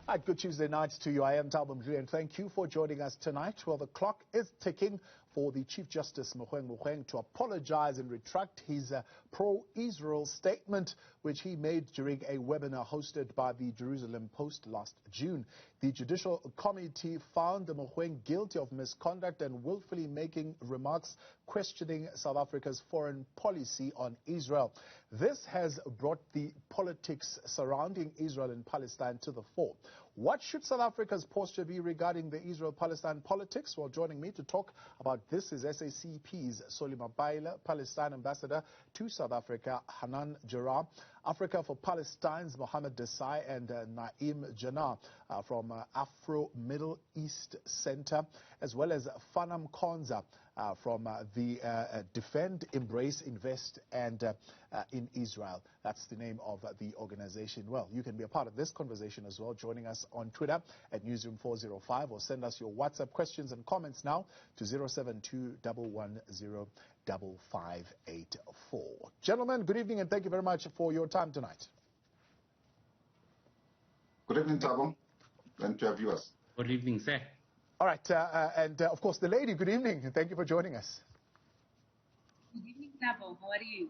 Hi, good Tuesday night to you. I am Thabo and thank you for joining us tonight. Well, the clock is ticking for the Chief Justice Mogoeng Mogoeng to apologize and retract his pro-Israel statement, which he made during a webinar hosted by the Jerusalem Post last June. The Judicial Committee found the Mogoeng guilty of misconduct and willfully making remarks questioning South Africa's foreign policy on Israel. This has brought the politics surrounding Israel and Palestine to the fore. What should South Africa's posture be regarding the Israel-Palestine politics? Well, joining me to talk about this is SACP's Solima Baila, Palestine ambassador to South Africa, Hanan Jarrah, Africa for Palestine's Mohammed Desai, and Naim Janah from Afro-Middle East Center, as well as Fanam Konza from the Defend, Embrace, Invest, and in Israel. That's the name of the organization. Well, you can be a part of this conversation as well, joining us on Twitter at Newsroom405, or send us your WhatsApp questions and comments now to 072-110-5584. Gentlemen, good evening and thank you very much for your time tonight. Good evening, Thabo, and to our viewers. Good evening, sir. All right, and of course, the lady, good evening, and thank you for joining us. Good evening, Thabo. How are you?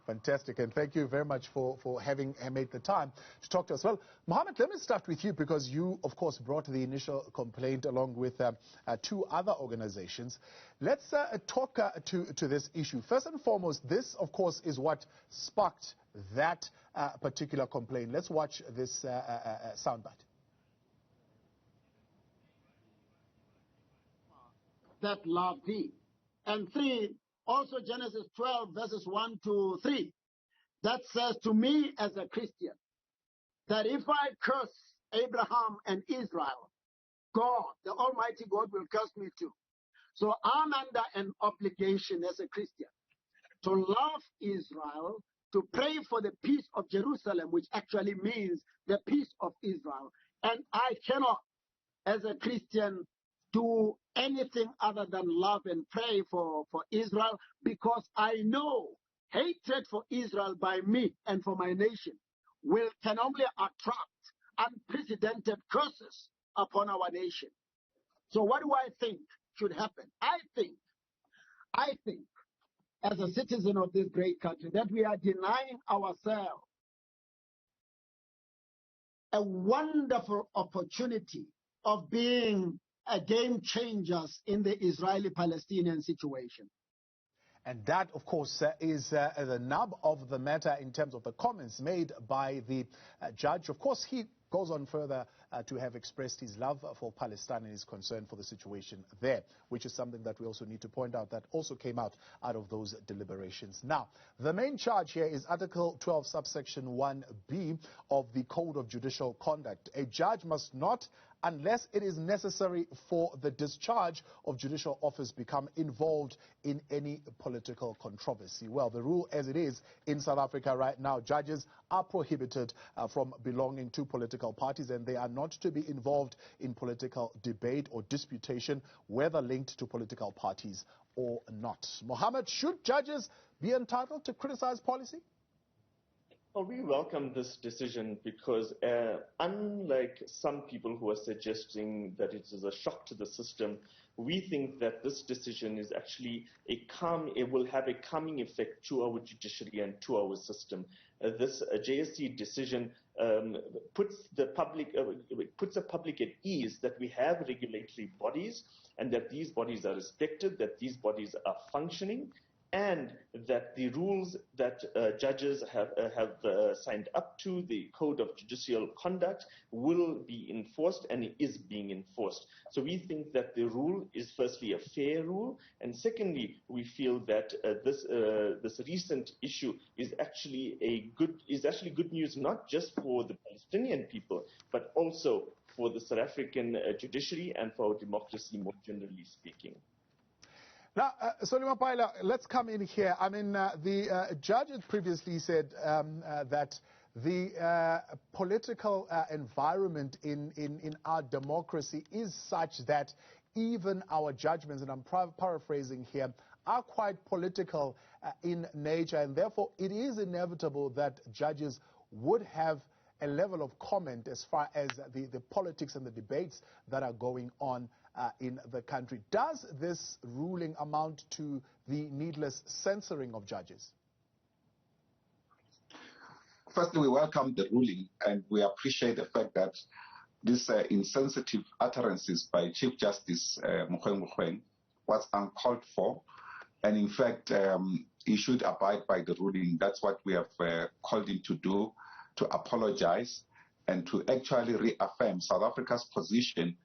Fantastic, and thank you very much for having made the time to talk to us. Well, Mohammed, let me start with you because you, of course, brought the initial complaint along with two other organizations. Let's talk to this issue. First and foremost, this, of course, is what sparked that particular complaint. Let's watch this soundbite. That love thee. And 3, also Genesis 12 verses 1 to 3, that says to me as a Christian, that if I curse Abraham and Israel, God, the Almighty God, will curse me too. So I'm under an obligation as a Christian to love Israel, to pray for the peace of Jerusalem, which actually means the peace of Israel. And I cannot, as a Christian, do anything other than love and pray for Israel, because I know hatred for Israel by me and for my nation can only attract unprecedented curses upon our nation. So what do I think should happen? I think, as a citizen of this great country, that we are denying ourselves a wonderful opportunity of being game changers in the Israeli-Palestinian situation. And that, of course, is the nub of the matter in terms of the comments made by the judge. Of course, he goes on further to have expressed his love for Palestine and his concern for the situation there, which is something that we also need to point out that also came out of those deliberations. Now, the main charge here is Article 12, subsection 1B of the Code of Judicial Conduct. A judge must not, unless it is necessary for the discharge of judicial office, become involved in any political controversy. Well, the rule as it is in South Africa right now, judges are prohibited from belonging to political parties, and they are not to be involved in political debate or disputation, whether linked to political parties or not. Mohammed, should judges be entitled to criticize policy? Well, we welcome this decision because unlike some people who are suggesting that it is a shock to the system, we think that this decision is actually it will have a calming effect to our judiciary and to our system. This JSC decision puts the public at ease that we have regulatory bodies and that these bodies are respected, that these bodies are functioning, and that the rules that judges have signed up to, the Code of Judicial Conduct, will be enforced and is being enforced. So we think that the rule is firstly a fair rule, and secondly, we feel that this recent issue is actually good news, not just for the Palestinian people, but also for the South African judiciary and for our democracy more generally speaking. Now, Solima Paila, let's come in here. I mean, the judge had previously said that the political environment in our democracy is such that even our judgments, and I'm paraphrasing here, are quite political in nature, and therefore it is inevitable that judges would have a level of comment as far as the politics and the debates that are going on in the country. Does this ruling amount to the needless censoring of judges? Firstly, we welcome the ruling, and we appreciate the fact that these insensitive utterances by Chief Justice Mogoeng Mogoeng was uncalled for, and in fact, he should abide by the ruling. That's what we have called him to do, to apologize and to actually reaffirm South Africa's position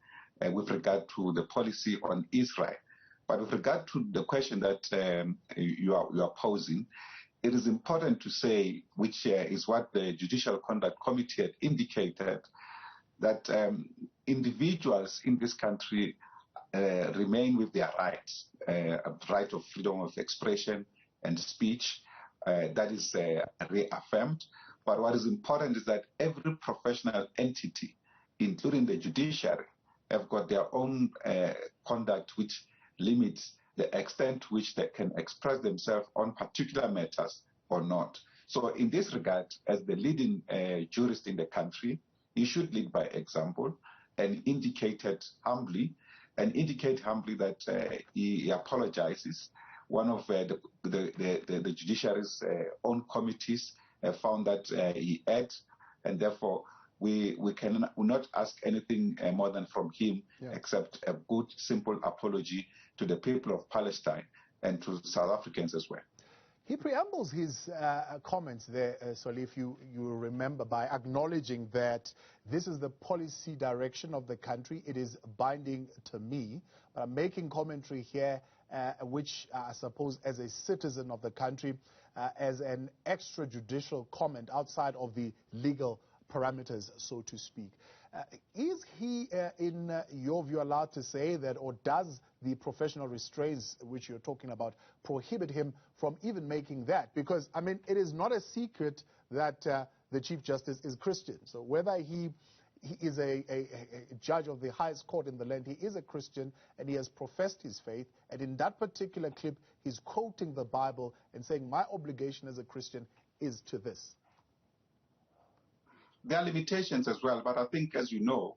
with regard to the policy on Israel. But with regard to the question that you are posing, it is important to say, which is what the Judicial Conduct Committee had indicated, that individuals in this country remain with their rights, right of freedom of expression and speech. That is reaffirmed. But what is important is that every professional entity, including the judiciary, have got their own conduct which limits the extent to which they can express themselves on particular matters or not. So in this regard, as the leading jurist in the country, he should lead by example and indicate humbly that he apologizes. One of the judiciary's own committees found that he had, and therefore we cannot ask anything more than from him except a good, simple apology to the people of Palestine and to South Africans as well. He preambles his comments there, Solly, if you remember, by acknowledging that this is the policy direction of the country. It is binding to me. But I'm making commentary here, which I suppose as a citizen of the country, as an extrajudicial comment outside of the legal parameters, so to speak. Is he, in your view, allowed to say that, or does the professional restraints which you're talking about prohibit him from even making that? Because, I mean, it is not a secret that the Chief Justice is Christian. So whether he is a judge of the highest court in the land, he is a Christian and he has professed his faith. And in that particular clip, he's quoting the Bible and saying, my obligation as a Christian is to this. There are limitations as well, but I think, as you know,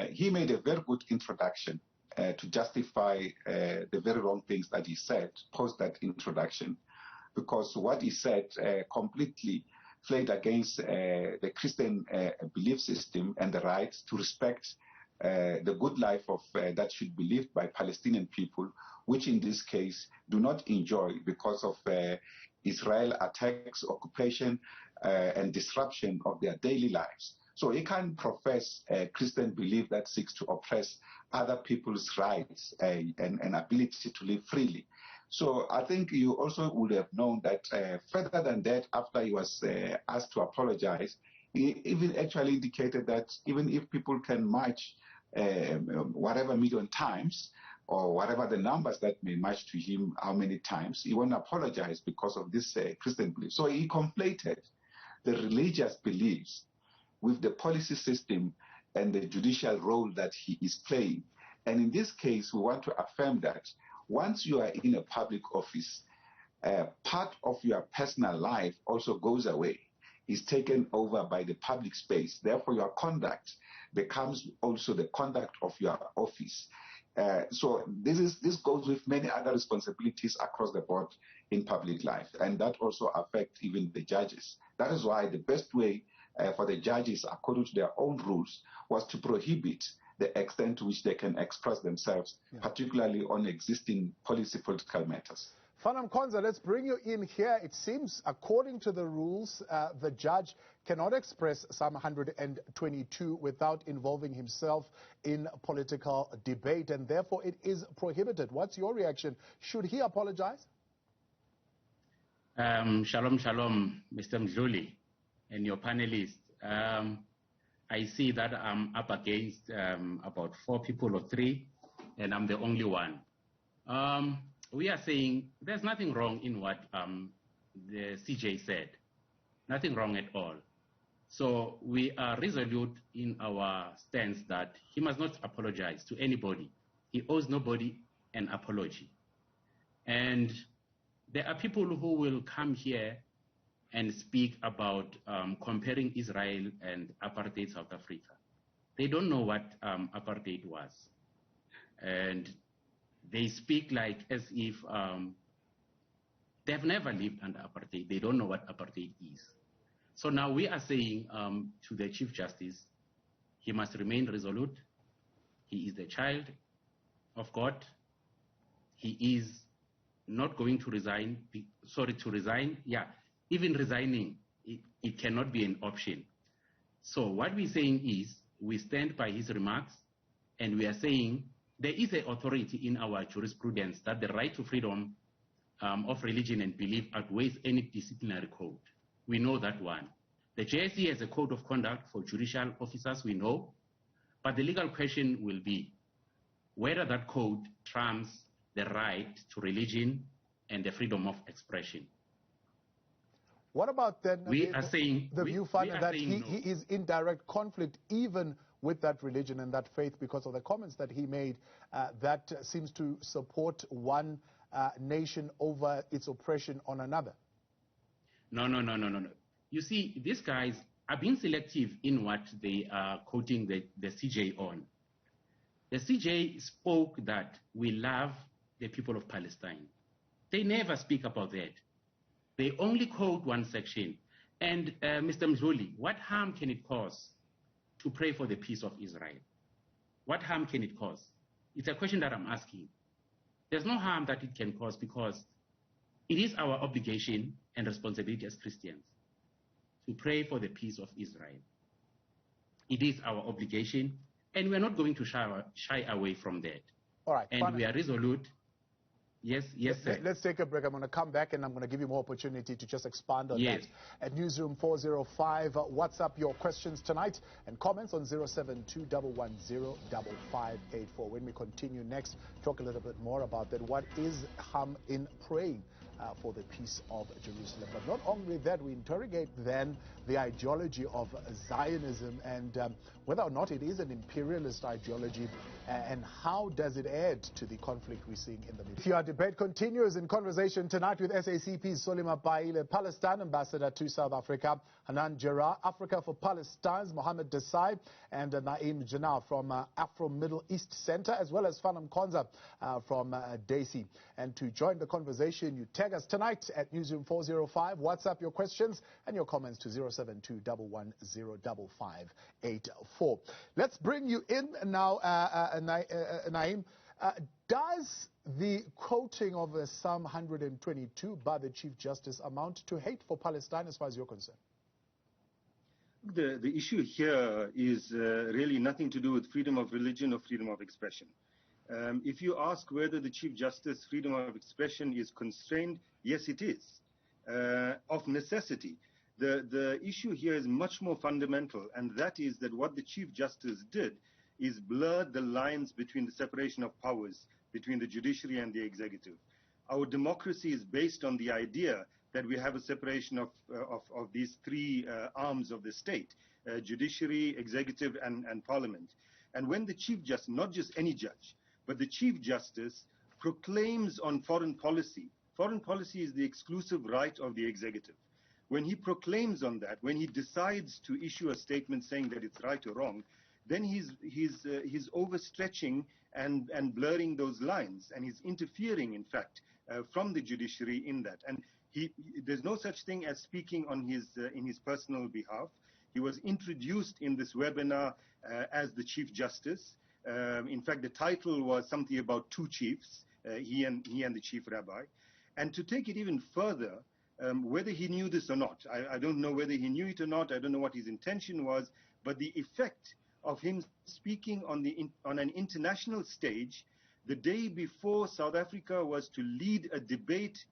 he made a very good introduction to justify the very wrong things that he said post that introduction, because what he said completely played against the Christian belief system and the right to respect the good life of that should be lived by Palestinian people, which in this case do not enjoy because of Israel attacks, occupation, and disruption of their daily lives. So he can't profess a Christian belief that seeks to oppress other people's rights and ability to live freely. So I think you also would have known that further than that, after he was asked to apologize, he even actually indicated that even if people can march whatever million times, or whatever the numbers that may match to him, how many times, he won't apologize because of this Christian belief. So he conflated the religious beliefs with the policy system and the judicial role that he is playing. And in this case, we want to affirm that once you are in a public office, part of your personal life also goes away, is taken over by the public space. Therefore, your conduct becomes also the conduct of your office. So this goes with many other responsibilities across the board in public life, and that also affects even the judges. That is why the best way for the judges, according to their own rules, was to prohibit the extent to which they can express themselves, particularly on existing political matters. Fanam Konza, let's bring you in here. It seems, according to the rules, the judge cannot express Psalm 122 without involving himself in political debate, and therefore it is prohibited. What's your reaction? Should he apologize? Shalom, shalom, Mr. Mdluli and your panelists. I see that I'm up against about 4 people or 3, and I'm the only one. We are saying there's nothing wrong in what the CJ said. Nothing wrong at all. So we are resolute in our stance that he must not apologize to anybody. He owes nobody an apology. And there are people who will come here and speak about comparing Israel and apartheid South Africa. They don't know what apartheid was. And they speak like as if they've never lived under apartheid. They don't know what apartheid is. So now we are saying to the Chief Justice, he must remain resolute. He is the child of God. He is not going to resign, Yeah, even resigning, it cannot be an option. So what we're saying is, we stand by his remarks, and we are saying there is an authority in our jurisprudence that the right to freedom of religion and belief outweighs any disciplinary code. We know that one. The JSE has a code of conduct for judicial officers, we know, but the legal question will be whether that code trumps the right to religion and the freedom of expression. What about then the view that he is in direct conflict even with that religion and that faith because of the comments that he made that seems to support one nation over its oppression on another? No. You see, these guys are being selective in what they are quoting the CJ on. The CJ spoke that we love the people of Palestine. They never speak about that. They only quote one section. And Mr. Mzuli, what harm can it cause to pray for the peace of Israel? What harm can it cause? It's a question that I'm asking. There's no harm that it can cause because it is our obligation and responsibility as Christians to pray for the peace of Israel. It is our obligation, and we're not going to shy away from that. All right. And we are resolute. Yes, sir. Let's take a break. I'm going to come back and I'm going to give you more opportunity to just expand on that. At Newsroom 405, WhatsApp your questions tonight and comments on 072-110-5584. When we continue next, talk a little bit more about that. What is harm in praying for the peace of Jerusalem? But not only that, we interrogate then the ideology of Zionism and whether or not it is an imperialist ideology and how does it add to the conflict we're seeing in the Middle East. Our debate continues in conversation tonight with SACP's Solima Baile, Palestine Ambassador to South Africa, Hanan Gerard, Africa for Palestine's Mohammed Desai, and Naeem Jinnah from Afro-Middle East Center, as well as Fanam Konza from Daisy. And to join the conversation, you tag us tonight at Newsroom 405. WhatsApp your questions and your comments to 072-110-5584. Let's bring you in now, Naeem. Does the quoting of Psalm 122 by the Chief Justice amount to hate for Palestine as far as you're concerned? The issue here is really nothing to do with freedom of religion or freedom of expression. If you ask whether the Chief Justice freedom of expression is constrained, yes, it is, of necessity. The issue here is much more fundamental, and that is that what the Chief Justice did is blurred the lines between the separation of powers between the judiciary and the executive. Our democracy is based on the idea that we have a separation of these three arms of the state, judiciary, executive, and parliament. And when the Chief Justice, not just any judge, but the Chief Justice proclaims on foreign policy is the exclusive right of the executive. When he proclaims on that, when he decides to issue a statement saying that it's right or wrong, then he's overstretching and blurring those lines, and he's interfering, in fact, from the judiciary in that. And there's no such thing as speaking on in his personal behalf. He was introduced in this webinar as the Chief Justice. In fact, the title was something about two chiefs, he and the Chief Rabbi. And to take it even further, whether he knew this or not, I don't know whether he knew it or not. I don't know what his intention was, but the effect of him speaking on an international stage the day before South Africa was to lead a debate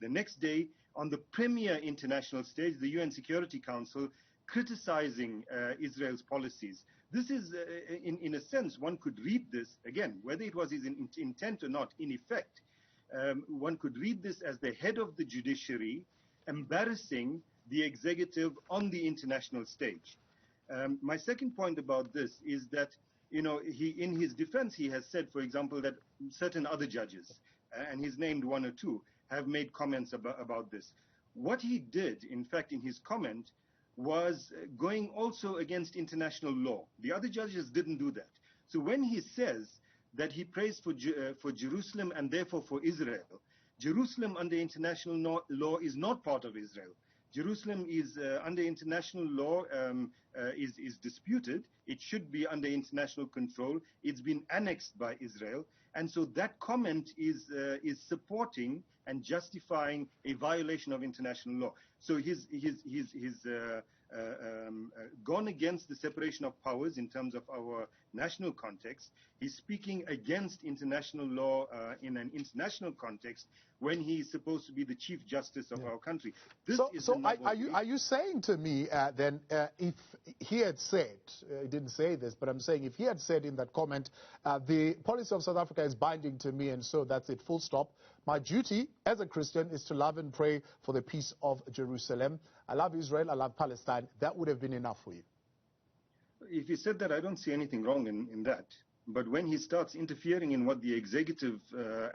the next day on the premier international stage, the UN Security Council, criticizing Israel's policies. This is, in a sense, one could read this, again, whether it was his intent or not, in effect, one could read this as the head of the judiciary embarrassing the executive on the international stage. My second point about this is that, in his defense, he has said, for example, that certain other judges, and he's named one or two, have made comments about this. what he did, in fact, in his comment, was going also against international law. The other judges didn't do that. So when he says that he prays for Jerusalem and therefore for Israel, Jerusalem under international law is not part of Israel. Jerusalem is under international law, is disputed. It should be under international control. It's been annexed by Israel. And so that comment is supporting and justifying a violation of international law. So he's gone against the separation of powers in terms of our national context. He's speaking against international law in an international context when he's supposed to be the Chief Justice of our country. Are you saying to me then if he had said, he didn't say this, but I'm saying if he had said in that comment, the policy of South Africa is binding to me and so that's it, full stop. My duty as a Christian is to love and pray for the peace of Jerusalem. I love Israel, I love Palestine. That would have been enough for you. If he said that, I don't see anything wrong in that. But when he starts interfering in what the executive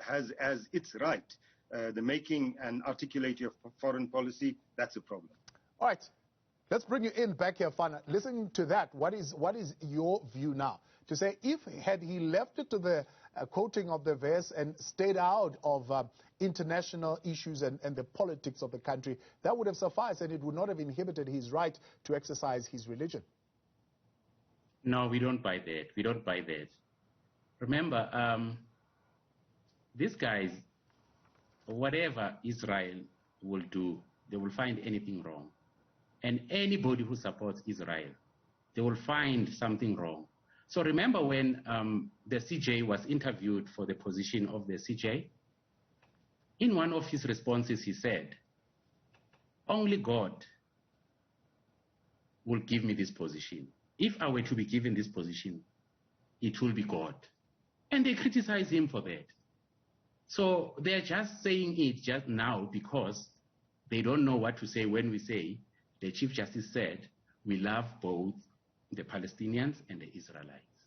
has as its right, the making and articulating of foreign policy, that's a problem. All right. Let's bring you in back here, Fana. Listening to that, what is your view now? To say, had he left it to the quoting of the verse and stayed out of international issues and the politics of the country, that would have sufficed and it would not have inhibited his right to exercise his religion. No, we don't buy that. We don't buy that. Remember, these guys, whatever Israel will do, they will find anything wrong. And anybody who supports Israel, they will find something wrong. So remember when the CJ was interviewed for the position of the CJ, in one of his responses he said, only God will give me this position. If I were to be given this position, it will be God. And they criticize him for that. So they're just saying it just now because they don't know what to say when we say, the Chief Justice said, we love both the Palestinians and the Israelites.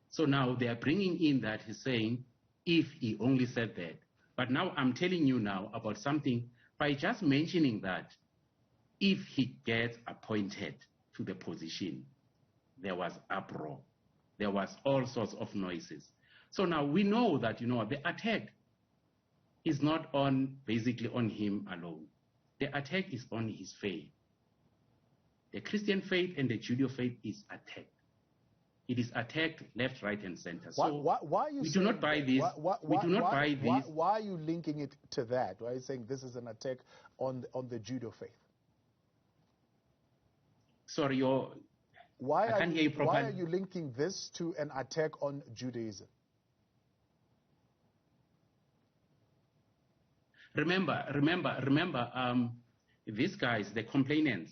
So now they are bringing in that he's saying, if he only said that. But now I'm telling you now about something by just mentioning that if he gets appointed to the position, there was uproar. There was all sorts of noises. So now we know that, the attack is not basically on him alone. The attack is on his faith. The Christian faith and the Judeo faith is attacked. It is attacked left, right, and center. Why are you we do not buy this. We do not buy this. Why are you linking it to that? Why are you saying this is an attack on the Judeo faith? Sorry, I can't hear you properly. Why are you linking this to an attack on Judaism? Remember, these guys, the complainants,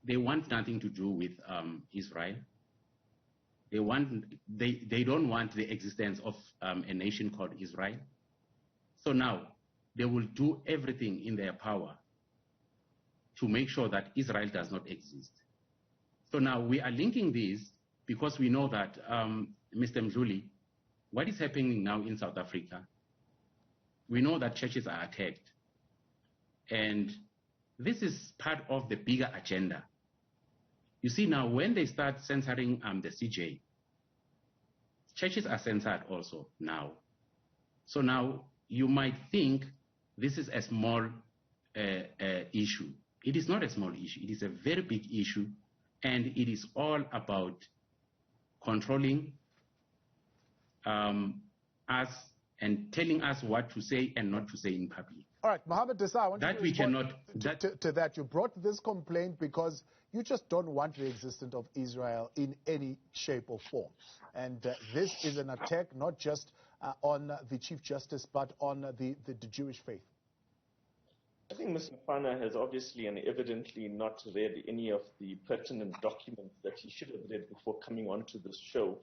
they want nothing to do with Israel. They don't want the existence of a nation called Israel. So now they will do everything in their power to make sure that Israel does not exist. So now we are linking this because we know that, Mr. Mzuli, what is happening now in South Africa, we know that churches are attacked. And this is part of the bigger agenda. You see now, when they start censoring the CJ, churches are censored also now. So now you might think this is a small issue. It is not a small issue. It is a very big issue. And it is all about controlling us and telling us what to say and not to say in public. All right, Mohammed Desa, I want that you to we cannot to that. You brought this complaint because you just don't want the existence of Israel in any shape or form. And this is an attack not just on the Chief Justice, but on the Jewish faith. I think Mr. Fana has obviously and evidently not read any of the pertinent documents that he should have read before coming onto this show.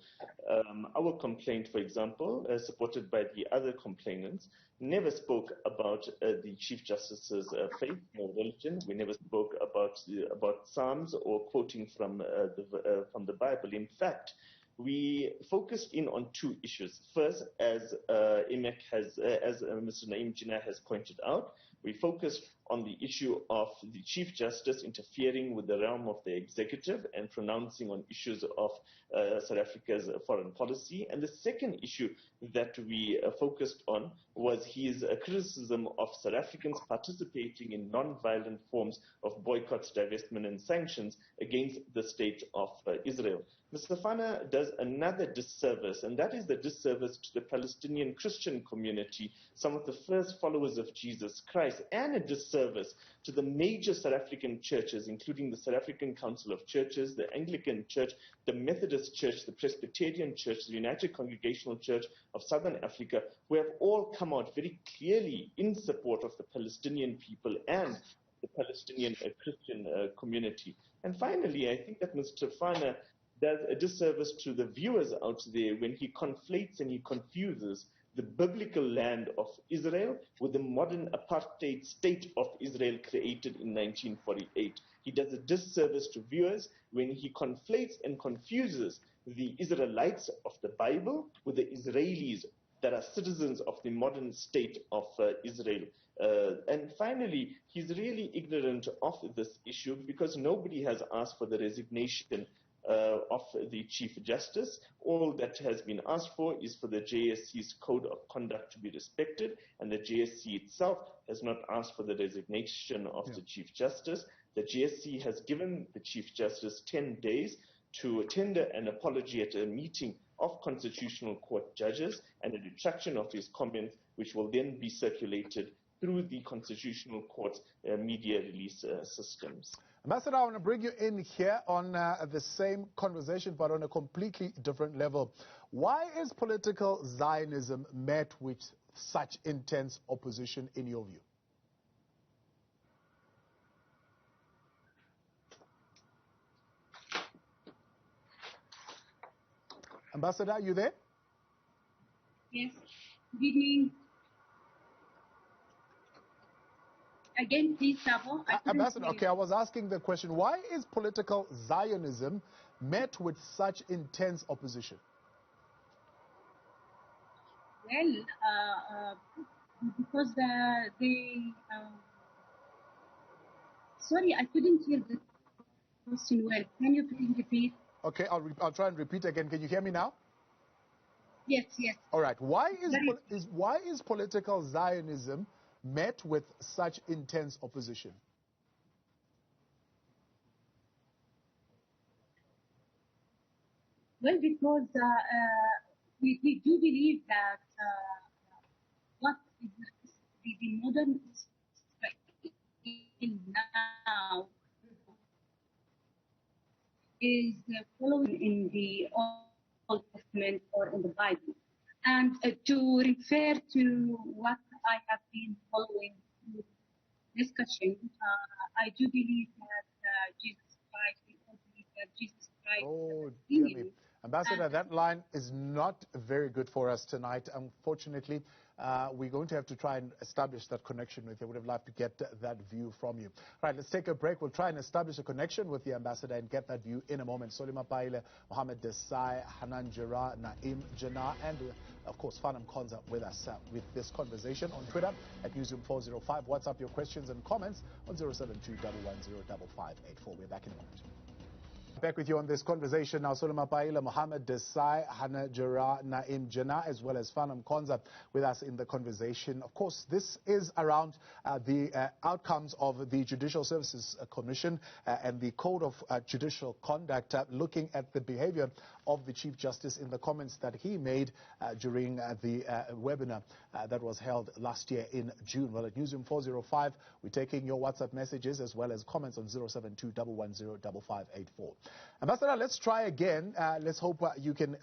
Our complaint, for example, supported by the other complainants, never spoke about the Chief Justice's faith or religion. We never spoke about Psalms or quoting from the Bible. In fact, we focused in on two issues. First, as Mr. Naim Jinnah has pointed out, We focused on the issue of the Chief Justice interfering with the realm of the executive and pronouncing on issues of South Africa's foreign policy. And the second issue that we focused on was his criticism of South Africans participating in non-violent forms of boycotts, divestment and sanctions against the state of Israel. Mr. Fana does another disservice, and that is the disservice to the Palestinian Christian community, some of the first followers of Jesus Christ, and a disservice to the major South African churches, including the South African Council of Churches, the Anglican Church, the Methodist Church, the Presbyterian Church, the United Congregational Church of Southern Africa, who have all come out very clearly in support of the Palestinian people and the Palestinian Christian community. And finally, I think that Mr. Fana does a disservice to the viewers out there when he conflates and he confuses the biblical land of Israel with the modern apartheid state of Israel created in 1948. He does a disservice to viewers when he conflates and confuses the Israelites of the Bible with the Israelis that are citizens of the modern state of Israel. And finally, he's really ignorant of this issue because nobody has asked for the resignation of the Chief Justice. All that has been asked for is for the JSC's code of conduct to be respected, and the JSC itself has not asked for the resignation of the Chief Justice. The JSC has given the Chief Justice 10 days to tender an apology at a meeting of Constitutional Court judges and a retraction of his comments, which will then be circulated through the Constitutional Court's media release systems. Ambassador, I want to bring you in here on the same conversation, but on a completely different level. Why is political Zionism met with such intense opposition in your view? Ambassador, are you there? Yes. Good evening. Again, please, Thabo. Ambassador, okay, I was asking the question, why is political Zionism met with such intense opposition? Well, because sorry, I couldn't hear the question well. Can you please repeat? Okay, I'll try and repeat again. Can you hear me now? Yes, yes. All right. Why is political Zionism met with such intense opposition? Well, because we do believe that what is the modern Israel now is following in the Old Testament or in the Bible. And to refer to what I have been following through discussion, I do believe that Jesus Christ, we all believe that Jesus Christ. Oh, dear me. Ambassador, that line is not very good for us tonight. Unfortunately, we're going to have to try and establish that connection with you. I would have loved to get that view from you. All right, let's take a break. We'll try and establish a connection with the ambassador and get that view in a moment. Solima Paile, Mohammed Desai, Hanan Jira, Naim Jana, and of course, Fanam Konza with us with this conversation on Twitter at Newsroom405. WhatsApp your questions and comments on 072-110-5584. We're back in a moment. Back with you on this conversation now, Solima Paila, Mohammed Desai, Hana Jara, Naim Jana, as well as Fanam Konza with us in the conversation. Of course, this is around the outcomes of the Judicial Services Commission and the Code of Judicial Conduct, looking at the behavior of the Chief Justice in the comments that he made during the webinar that was held last year in June. Well, at Newsroom 405, we're taking your WhatsApp messages as well as comments on 072-110-5584. Ambassador, let's try again. Let's hope you can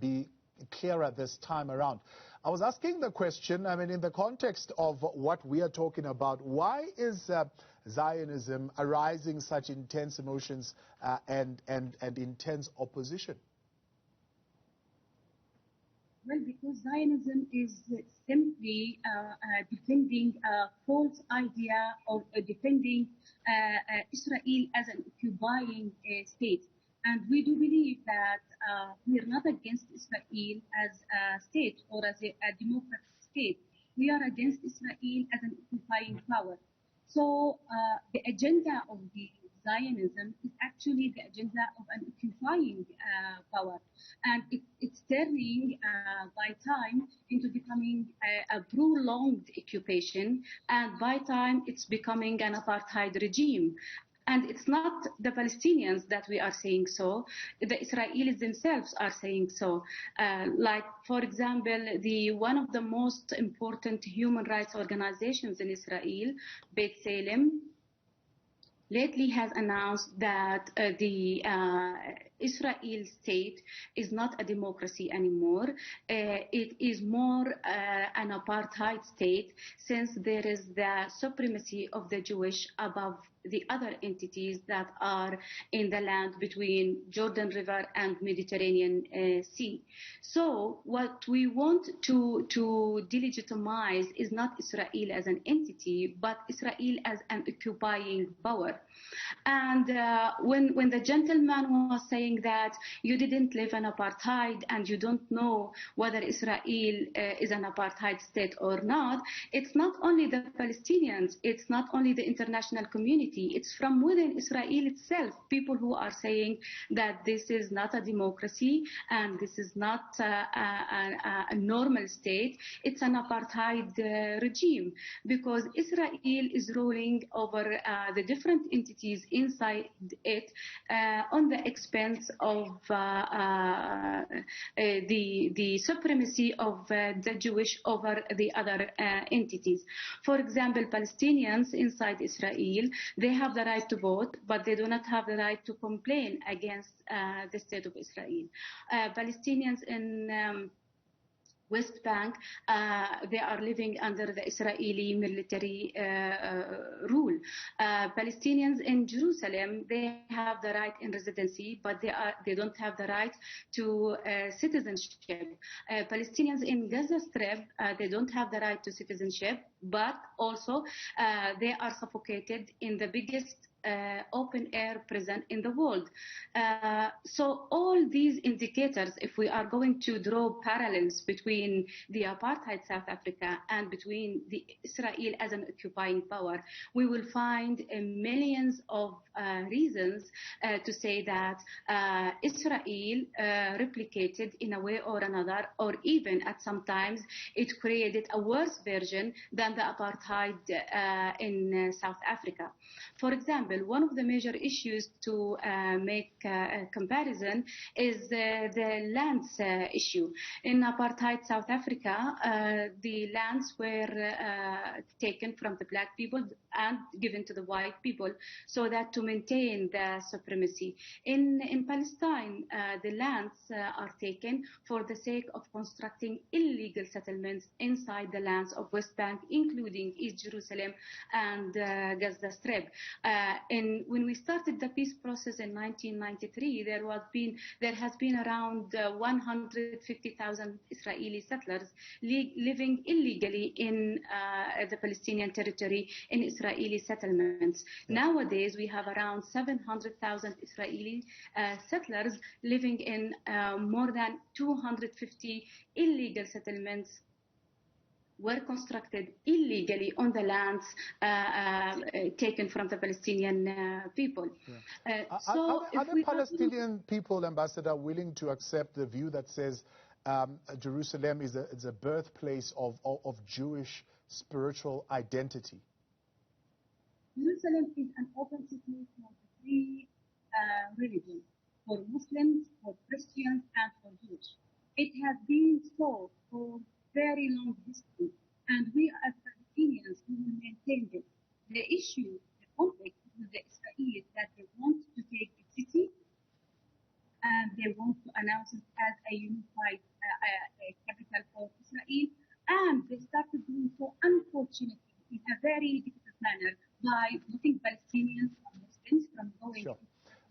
be clearer this time around. I was asking the question, I mean, in the context of what we are talking about, why is Zionism arising such intense emotions and intense opposition? Well, because Zionism is simply defending a false idea of defending Israel as an occupying state. And we do believe that we are not against Israel as a state or as a democratic state. We are against Israel as an occupying power. So the agenda of the Zionism is actually the agenda of an occupying power, and it's turning by time into becoming a prolonged occupation, and by time it's becoming an apartheid regime. And it's not the Palestinians that we are saying so. The Israelis themselves are saying so. Like, for example, one of the most important human rights organizations in Israel, Beit Salem, lately has announced that the Israel state is not a democracy anymore. It is more an apartheid state, since there is the supremacy of the Jewish above the other entities that are in the land between Jordan River and Mediterranean Sea. So what we want to delegitimize is not Israel as an entity, but Israel as an occupying power. And when the gentleman was saying that you didn't live in apartheid and you don't know whether Israel is an apartheid state or not, it's not only the Palestinians, it's not only the international community, it's from within Israel itself, people who are saying that this is not a democracy and this is not a normal state, it's an apartheid regime, because Israel is ruling over the different entities inside it on the expense of the supremacy of the Jewish over the other entities. For example, Palestinians inside Israel, they have the right to vote, but they do not have the right to complain against the state of Israel. Palestinians in West Bank, they are living under the Israeli military rule. Palestinians in Jerusalem, they have the right in residency, but they don't have the right to citizenship. Palestinians in Gaza Strip, they don't have the right to citizenship, but also they are suffocated in the biggest open air prison in the world. So all these indicators, if we are going to draw parallels between the apartheid South Africa and between the Israel as an occupying power, we will find millions of reasons to say that Israel replicated in a way or another, or even at some times it created a worse version than the apartheid in South Africa. For example, one of the major issues to make a comparison is the lands issue. In apartheid South Africa, the lands were taken from the black people and given to the white people, so that to maintain the supremacy. In Palestine, the lands are taken for the sake of constructing illegal settlements inside the lands of West Bank, including East Jerusalem and Gaza Strip. When we started the peace process in 1993, there has been around 150,000 Israeli settlers living illegally in the Palestinian territory in Israeli settlements. Nowadays, we have around 700,000 Israeli settlers living in more than 250 illegal settlements were constructed illegally on the lands taken from the Palestinian people. Yeah. Are the Palestinian people, Ambassador, willing to accept the view that says Jerusalem is a birthplace of Jewish spiritual identity? Jerusalem is an open city for the three religions, for Muslims, for Christians, and for Jews. It has been so for very long history, and we as Palestinians, we will maintain this. The issue, the conflict with the Israelis, that they want to take the city and they want to announce it as a unified capital for Israel, and they started doing so, unfortunately, in a very difficult manner by blocking Palestinians and Muslims from going. Sure.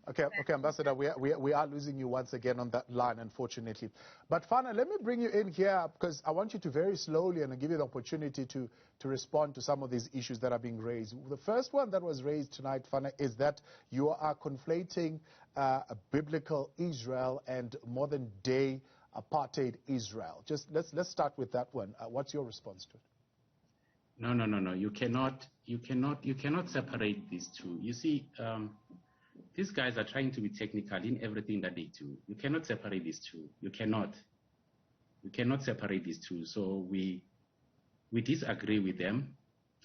Okay, Ambassador, we are losing you once again on that line, unfortunately. But Fana, let me bring you in here, because I want you to very slowly and give you the opportunity to respond to some of these issues that are being raised. The first one that was raised tonight, Fana, is that you are conflating a biblical Israel and modern-day apartheid Israel. Just let's start with that one. What's your response to it? No. You cannot separate these two. You see, these guys are trying to be technical in everything that they do. You cannot separate these two. You cannot separate these two. So we disagree with them,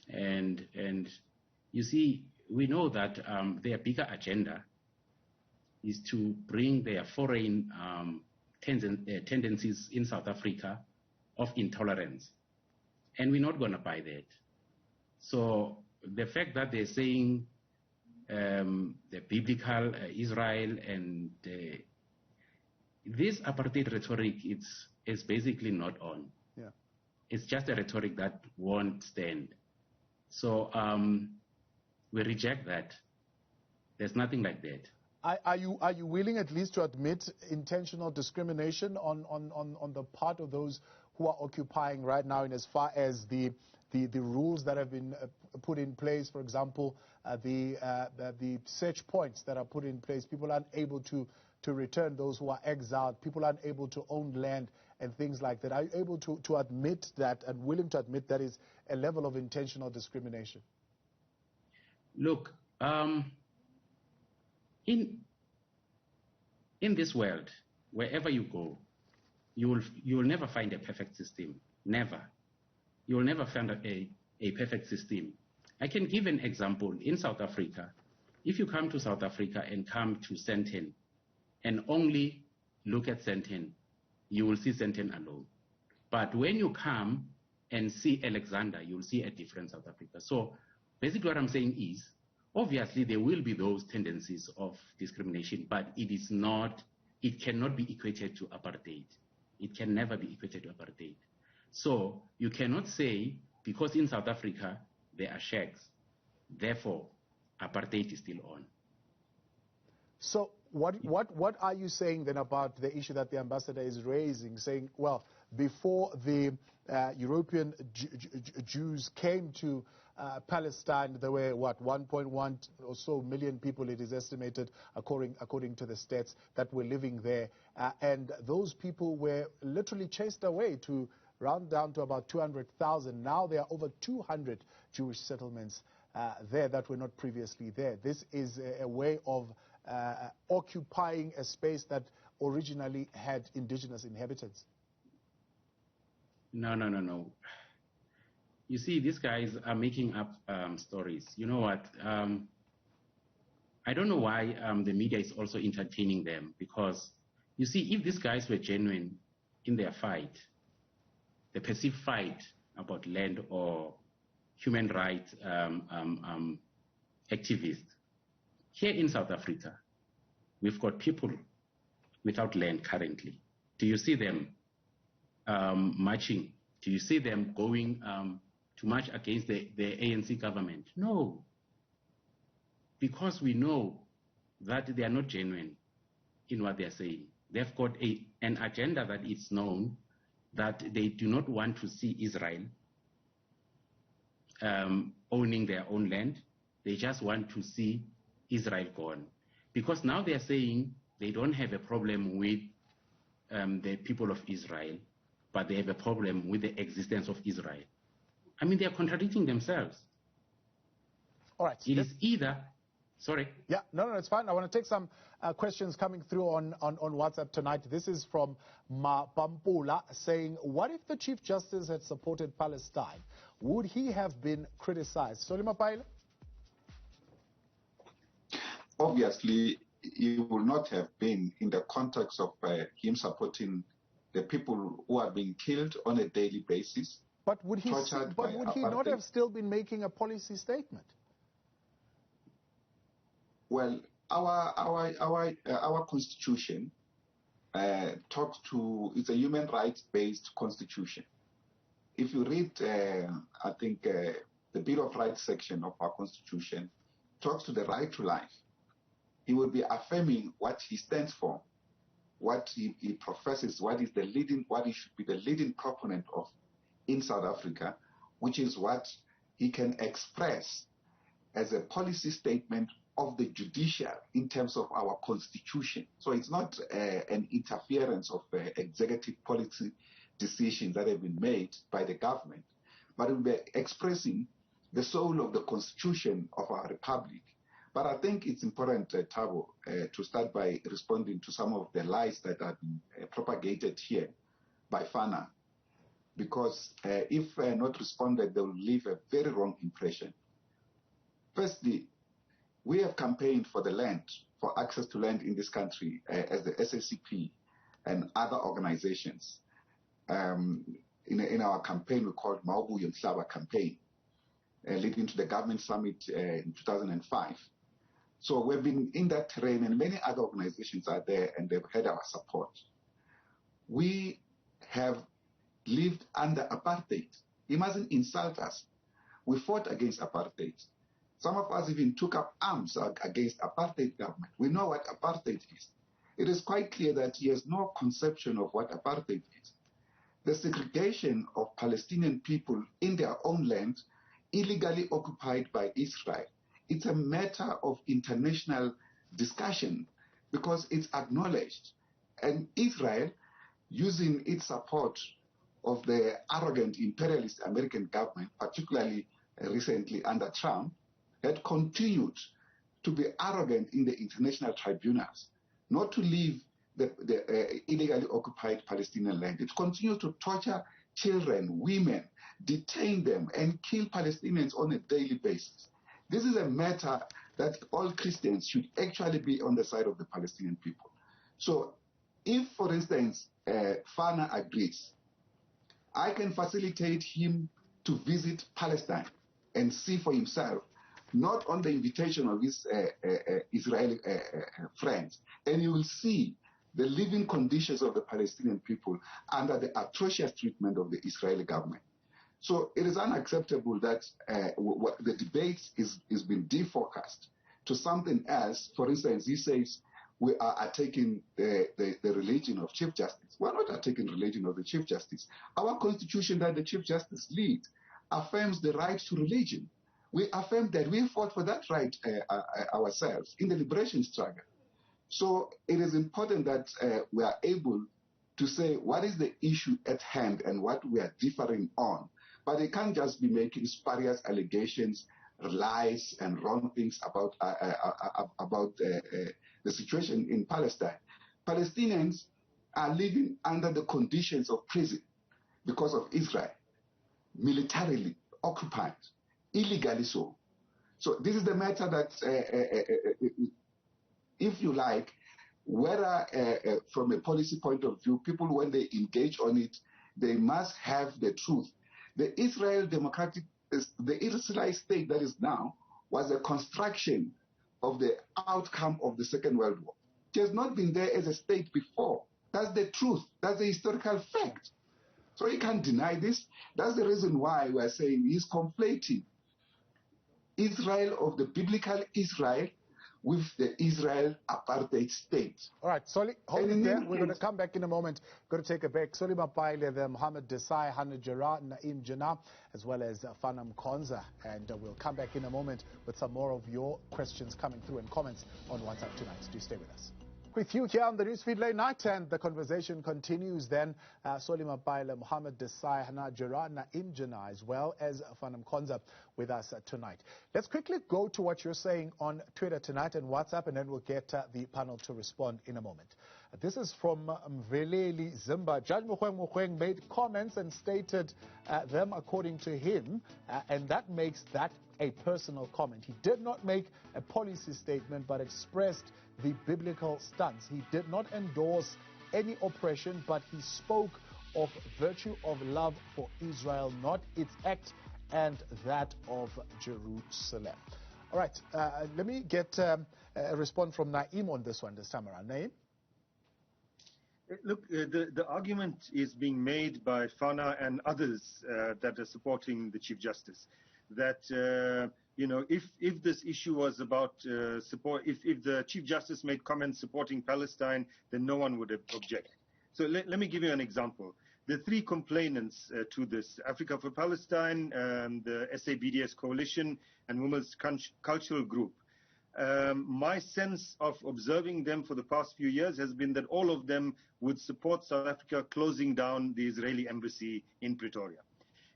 and you see, we know that their bigger agenda is to bring their foreign tendencies in South Africa of intolerance. And we're not going to buy that. So the fact that they're saying the biblical Israel and this apartheid rhetoric, it's basically not on. Yeah. It's just a rhetoric that won't stand. So we reject that. There's nothing like that. Are you willing at least to admit intentional discrimination on the part of those who are occupying right now, in as far as the rules that have been put in place? For example, the search points that are put in place. People aren't able to return those who are exiled. People aren't able to own land and things like that. Are you able to admit that and willing to admit that is a level of intentional discrimination? Look, in this world, wherever you go, you will never find a perfect system. Never. You will never find a perfect system. I can give an example. In South Africa, if you come to South Africa and come to Sandton and only look at Sandton, you will see Sandton alone. But when you come and see Alexander, you will see a different South Africa. So basically what I'm saying is, obviously there will be those tendencies of discrimination, but it cannot be equated to apartheid. It can never be equated to apartheid. So you cannot say, because in South Africa there are shacks, therefore apartheid is still on. So what are you saying then about the issue that the ambassador is raising, saying, well, before the European Jews came to Palestine, there were, 1.1 or so million people, it is estimated, according to the stats, that were living there. And those people were literally chased away to round down to about 200,000. Now there are over 200 Jewish settlements there that were not previously there. This is a way of occupying a space that originally had indigenous inhabitants. No. You see, these guys are making up stories. You know what? I don't know why the media is also entertaining them, because, you see, if these guys were genuine in their fight, the perceived fight about land or human rights activists, here in South Africa, we've got people without land currently. Do you see them marching? Do you see them going to march against the ANC government? No. Because we know that they are not genuine in what they are saying. They've got an agenda that is known, that they do not want to see Israel owning their own land. They just want to see Israel gone. Because now they are saying they don't have a problem with the people of Israel, but they have a problem with the existence of Israel. I mean, they are contradicting themselves. All right. It is either... Sorry? Yeah, no, it's fine. I want to take some questions coming through on WhatsApp tonight. This is from Ma Pampula saying, what if the Chief Justice had supported Palestine? Would he have been criticized? Solima Paile? Obviously, he would not have been in the context of him supporting the people who are being killed on a daily basis. But would he not have still been making a policy statement? Well, our constitution talks to, it's a human rights-based constitution. If you read, I think, the Bill of Rights section of our constitution talks to the right to life. He will be affirming what he stands for, what he professes, what he should be the leading proponent of in South Africa, which is what he can express as a policy statement of the judicial in terms of our constitution. So it's not an interference of executive policy decisions that have been made by the government, but we'll be expressing the soul of the constitution of our republic. But I think it's important, Thabo, to start by responding to some of the lies that have been propagated here by FANA, because if not responded, they will leave a very wrong impression. Firstly, we have campaigned for the land, for access to land in this country as the SACP and other organizations. In our campaign, we called Maubu Yomhlaba campaign, leading to the government summit in 2005. So we've been in that terrain, and many other organizations are there, and they've had our support. We have lived under apartheid. You mustn't insult us. We fought against apartheid. Some of us even took up arms against apartheid government. We know what apartheid is. It is quite clear that he has no conception of what apartheid is. The segregation of Palestinian people in their own land, illegally occupied by Israel, it's a matter of international discussion because it's acknowledged. And Israel, using its support of the arrogant imperialist American government, particularly recently under Trump, had continued to be arrogant in the international tribunals, not to leave the illegally occupied Palestinian land. It continues to torture children, women, detain them, and kill Palestinians on a daily basis. This is a matter that all Christians should actually be on the side of the Palestinian people. So if, for instance, Fana agrees, I can facilitate him to visit Palestine and see for himself, not on the invitation of his Israeli friends, and you will see the living conditions of the Palestinian people under the atrocious treatment of the Israeli government. So it is unacceptable that the debate is being defocused to something else. For instance, he says we are attacking the religion of Chief Justice. We're not attacking religion of the Chief Justice. Our constitution that the Chief Justice leads affirms the right to religion. We affirm that we fought for that right ourselves in the liberation struggle. So it is important that we are able to say what is the issue at hand and what we are differing on. But they can't just be making spurious allegations, lies, and wrong things about the situation in Palestine. Palestinians are living under the conditions of prison because of Israel, militarily occupied, illegally so. So this is the matter that, if you like, whether from a policy point of view, people, when they engage on it, they must have the truth. The Israeli state that is now was a construction of the outcome of the Second World War. It has not been there as a state before. That's the truth. That's the historical fact. So you can't deny this. That's the reason why we're saying he's conflating Israel of the biblical Israel with the Israel apartheid state. All right, Soli, hold it there. We're going to come back in a moment. We're going to take a break. Soli Mapaile, the Mohammed Desai, Hannah Jara, Naim Jana, as well as Fanam Konza. And we'll come back in a moment with some more of your questions coming through and comments on WhatsApp tonight. Do stay with us. With you here on the Newsfeed Late Night, and the conversation continues then. Solima Baila, Mohammed Desai, Hana Jara, Naim Jana, as well as Fanam Konza with us tonight. Let's quickly go to what you're saying on Twitter tonight and WhatsApp, and then we'll get the panel to respond in a moment. This is from Mveleli Zimba. Judge Mogoeng Mogoeng made comments and stated them according to him, and that makes that a personal comment. He did not make a policy statement, but expressed the biblical stance. He did not endorse any oppression, but he spoke of virtue of love for Israel, not its act and that of Jerusalem. All right, let me get a response from Naim on this one this time around. Naim? Look, the argument is being made by Fana and others that are supporting the Chief Justice that you know, if this issue was about support, if the Chief Justice made comments supporting Palestine, then no one would object. So let me give you an example. The three complainants to this: Africa for Palestine, the SABDS Coalition, and Women's Cultural Group. My sense of observing them for the past few years has been that all of them would support South Africa closing down the Israeli embassy in Pretoria.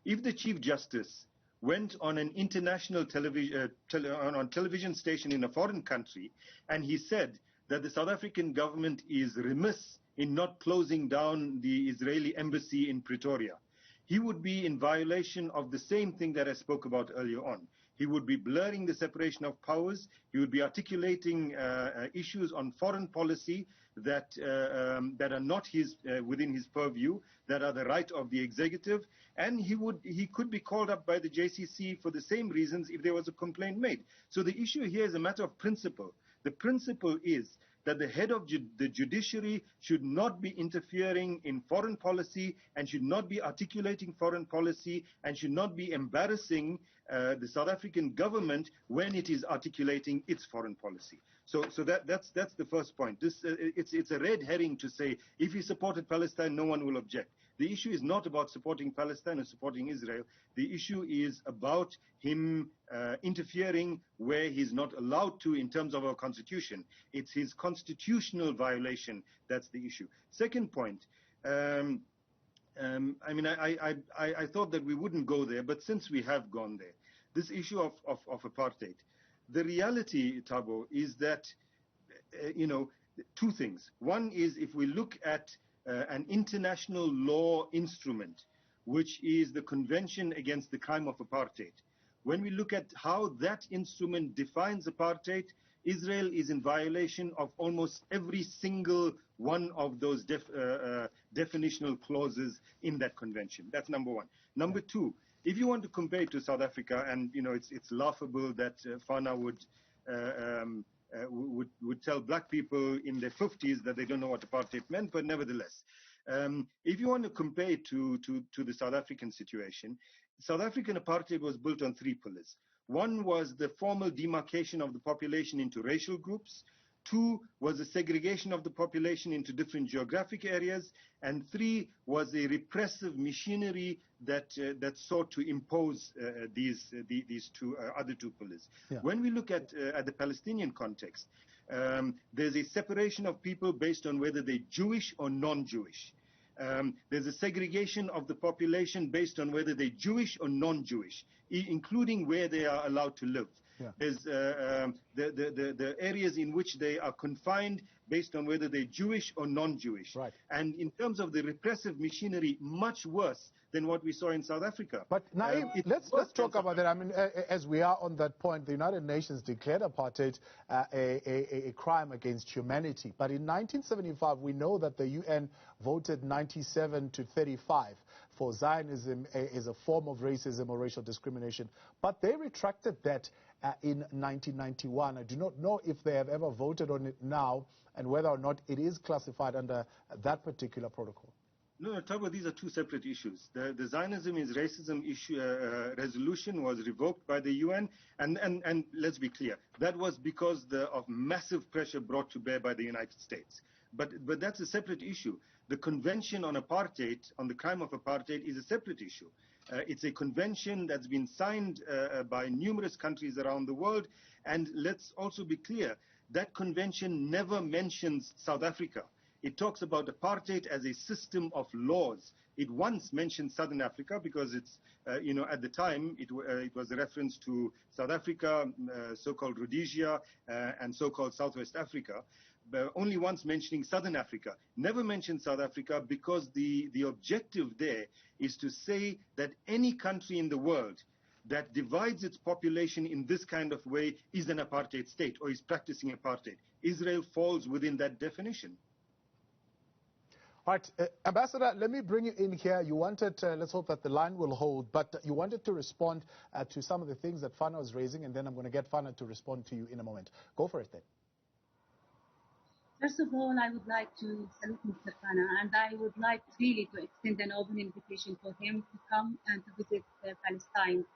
If the Chief Justice went on an international television station in a foreign country and he said that the South African government is remiss in not closing down the Israeli embassy in Pretoria, he would be in violation of the same thing that I spoke about earlier on. He would be blurring the separation of powers. He would be articulating issues on foreign policy that are not within his purview, that are the right of the executive, and he could be called up by the JCC for the same reasons if there was a complaint made. So the issue here is a matter of principle. The principle is that the head of the judiciary should not be interfering in foreign policy and should not be articulating foreign policy and should not be embarrassing the South African government when it is articulating its foreign policy. So that's the first point. It's a red herring to say if he supported Palestine, no one will object. The issue is not about supporting Palestine or supporting Israel. The issue is about him interfering where he's not allowed to in terms of our constitution. It's his constitutional violation that's the issue. Second point, I thought that we wouldn't go there, but since we have gone there, this issue of apartheid, the reality, Thabo, is that, two things. One is if we look at an international law instrument, which is the Convention Against the Crime of Apartheid. When we look at how that instrument defines apartheid, Israel is in violation of almost every single one of those definitional clauses in that convention. That's number one. Number two, if you want to compare it to South Africa, and it's laughable that Fana would tell black people in their 50s that they don't know what apartheid meant, but nevertheless, if you want to compare it to the South African situation, South African apartheid was built on three pillars. One was the formal demarcation of the population into racial groups. Two was the segregation of the population into different geographic areas. And three was a repressive machinery that sought to impose these two other two pillars. Yeah. When we look at the Palestinian context, there's a separation of people based on whether they're Jewish or non-Jewish. There's a segregation of the population based on whether they're Jewish or non-Jewish, including where they are allowed to live. Yeah. There's the areas in which they are confined based on whether they're Jewish or non-Jewish. Right. And in terms of the repressive machinery, much worse than what we saw in South Africa. But Naeem, let's talk about that. I mean, as we are on that point, the United Nations declared apartheid a crime against humanity. But in 1975, we know that the UN voted 97 to 35 for Zionism as a form of racism or racial discrimination. But they retracted that in 1991. I do not know if they have ever voted on it now and whether or not it is classified under that particular protocol. No, Thabo, these are two separate issues. The Zionism is racism issue resolution was revoked by the UN, and let's be clear, that was because of massive pressure brought to bear by the United States. But that's a separate issue. The Convention on Apartheid, on the crime of apartheid, is a separate issue. It's a convention that's been signed by numerous countries around the world, and let's also be clear, that convention never mentions South Africa. It talks about apartheid as a system of laws. It once mentioned Southern Africa because it's, at the time, it was a reference to South Africa, so-called Rhodesia, and so-called Southwest Africa, but only once mentioning Southern Africa. Never mentioned South Africa because the objective there is to say that any country in the world that divides its population in this kind of way is an apartheid state or is practicing apartheid. Israel falls within that definition. All right, Ambassador, let me bring you in here. You wanted, let's hope that the line will hold, but you wanted to respond to some of the things that Fana was raising, and then I'm going to get Fana to respond to you in a moment. Go for it then. First of all, I would like to salute Mr. Fana, and I would like really to extend an open invitation for him to come and to visit Palestine,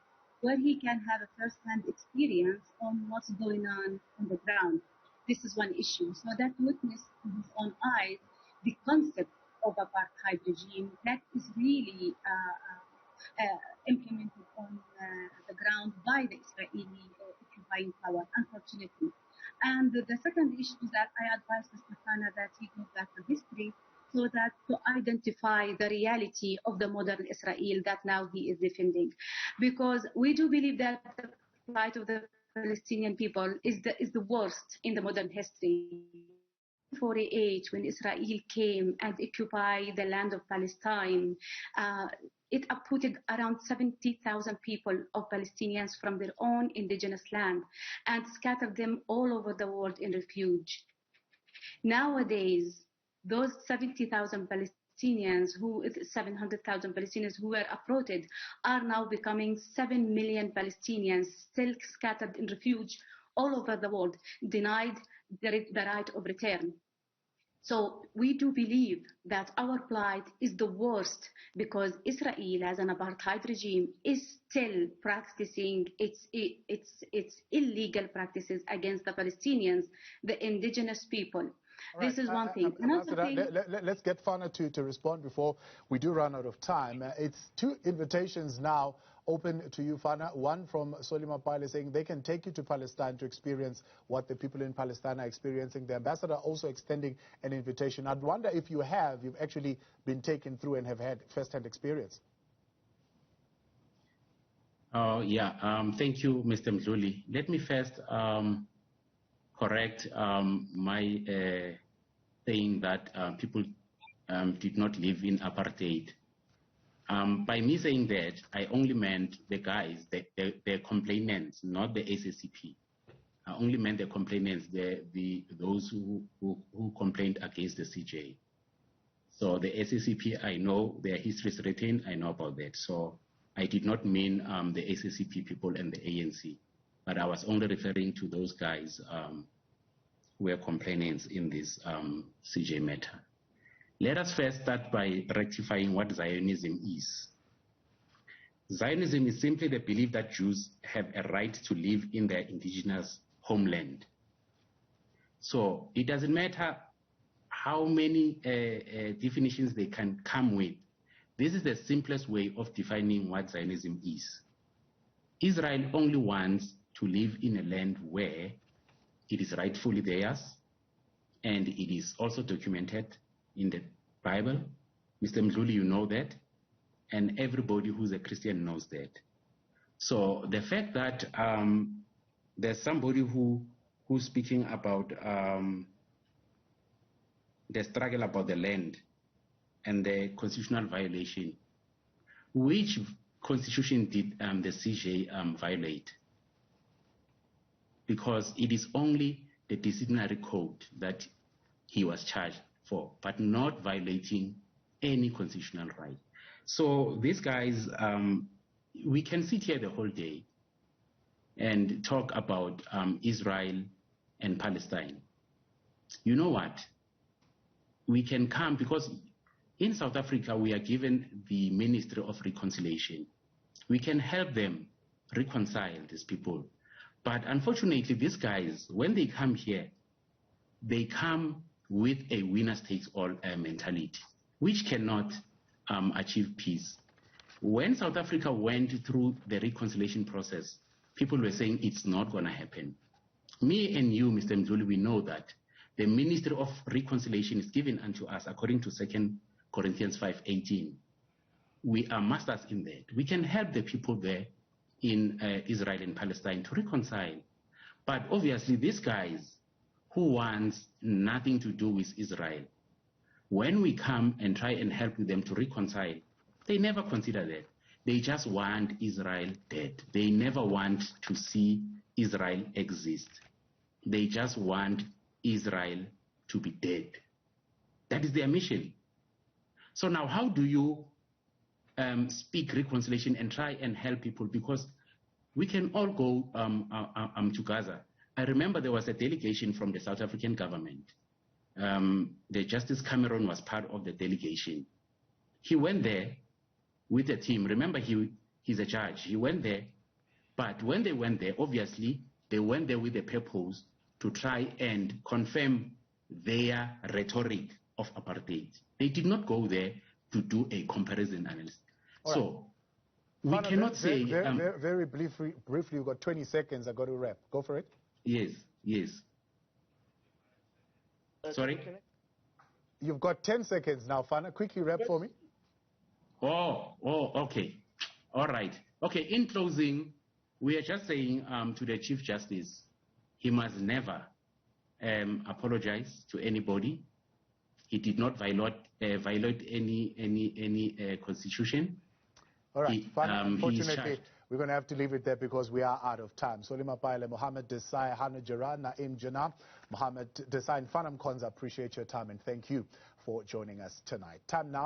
where he can have a first-hand experience on what's going on the ground. This is one issue. So that witness with his own eyes the concept of apartheid regime that is really implemented on the ground by the Israeli occupying power, unfortunately. And the second issue is that I advise Mr. Fana that he goes back to history so that to identify the reality of the modern Israel that now he is defending. Because we do believe that the plight of the Palestinian people is the worst in the modern history. 1948, when Israel came and occupied the land of Palestine, it uprooted around 70,000 people of Palestinians from their own indigenous land and scattered them all over the world in refuge. Nowadays, those 70,000 Palestinians, 700,000 Palestinians who were uprooted, are now becoming 7 million Palestinians still scattered in refuge all over the world, denied the right of return. So we do believe that our plight is the worst because Israel, as an apartheid regime, is still practicing its illegal practices against the Palestinians, the indigenous people. Right. This is one thing. Let's get Fana to respond before we do run out of time. It's two invitations now open to you, Fana. One from Solima Pile saying they can take you to Palestine to experience what the people in Palestine are experiencing. The ambassador also extending an invitation. I'd wonder if you've actually been taken through and have had first-hand experience. Thank you, Mr. Mdluli. Let me first correct my saying that people did not live in apartheid. By me saying that, I only meant the guys, the complainants, not the SACP. I only meant the complainants, those who complained against the CJ. So the SACP, I know their history is written, I know about that. So I did not mean the SACP people and the ANC, but I was only referring to those guys who were complainants in this CJ matter. Let us first start by rectifying what Zionism is. Zionism is simply the belief that Jews have a right to live in their indigenous homeland. So it doesn't matter how many definitions they can come with. This is the simplest way of defining what Zionism is. Israel only wants to live in a land where it is rightfully theirs, and it is also documented in the Bible. Mr. Mdluli, you know that, and everybody who's a Christian knows that. So the fact that there's somebody who's speaking about the struggle about the land and the constitutional violation, which constitution did the CJ violate? Because it is only the disciplinary code that he was charged for, but not violating any constitutional right. So these guys, we can sit here the whole day and talk about Israel and Palestine. You know what? We can come, because in South Africa, we are given the Ministry of Reconciliation. We can help them reconcile these people. But unfortunately, these guys, when they come here, they come with a winner-takes-all mentality, which cannot achieve peace. When South Africa went through the reconciliation process, people were saying it's not going to happen. Me and you, Mr. Mdluli, we know that the Ministry of Reconciliation is given unto us according to 2 Corinthians 5:18. We are masters in that. We can help the people there in Israel and Palestine to reconcile. But obviously these guys who wants nothing to do with Israel, when we come and try and help them to reconcile, they never consider that. They just want Israel dead. They never want to see Israel exist. They just want Israel to be dead. That is their mission. So now how do you speak reconciliation and try and help people? Because we can all go to Gaza. I remember there was a delegation from the South African government. The Justice Cameron was part of the delegation. He went there with a team. Remember, he's a judge. He went there. But when they went there, obviously, they went there with the purpose to try and confirm their rhetoric of apartheid. They did not go there to do a comparison analysis. All so right. we cannot say... Very briefly, you've got 20 seconds. I've got to wrap. Go for it. Yes. Sorry? You've got 10 seconds now, Fana. Quickly wrap for me. Okay. All right. Okay, in closing, we are just saying to the Chief Justice, he must never apologize to anybody. He did not violate any constitution. All right, unfortunately, we're going to have to leave it there because we are out of time. Solima Paile, Mohammed Desai, Hana Jara, Naim Jana, Mohammed Desai, and Fanam Konza, appreciate your time and thank you for joining us tonight. Time now.